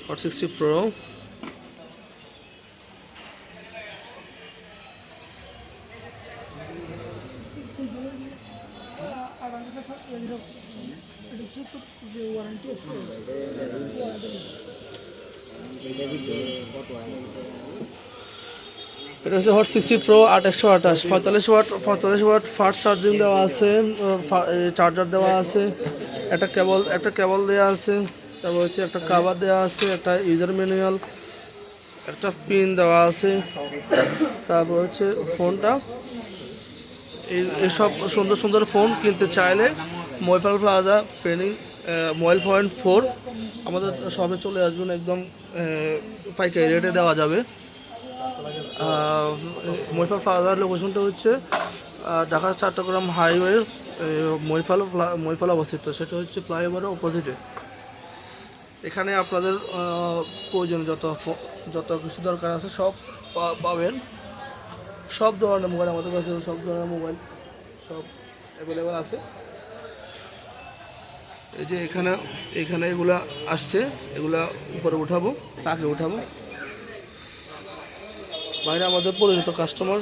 Hot 60 Pro. এটা হচ্ছে hot 60 pro 828 45 watt fast charging দেওয়া আছে, চার্জার দেওয়া আছে, একটা কেবল দেওয়া আছে, তারপর হচ্ছে একটা কভার দেওয়া আছে, একটা ইউজার ম্যানুয়াল, একটা পিন দেওয়া আছে। তারপর হচ্ছে ফোনটা, এইসব সুন্দর সুন্দর ফোন কিনতে চাইলে ময়ফাল প্লাজা ফেনী মোবাইল পয়েন্ট 4 আমাদের শপে চলে আসবেন, একদম পাইকারি রেটে দেওয়া যাবে। ময়ফাল প্লাজার লোকেশনটা হচ্ছে ঢাকা চট্টগ্রাম হাইওয়ে ময়ফাল অবস্থিত, সেটা হচ্ছে ফ্লাইওভারের অপোজিটে। এখানে আপনাদের প্রয়োজন যত কিছু দরকার আছে সব পাবেন। সব ধরনের মোবাইল আমাদের কাছে, সব ধরনের মোবাইল সব অ্যাভেলেবেল আছে। এই যে এখানে এগুলা আসছে, এগুলা উপরে উঠাবো, তাকে উঠাবো। বাইরে আমাদের পরিচিত কাস্টমার।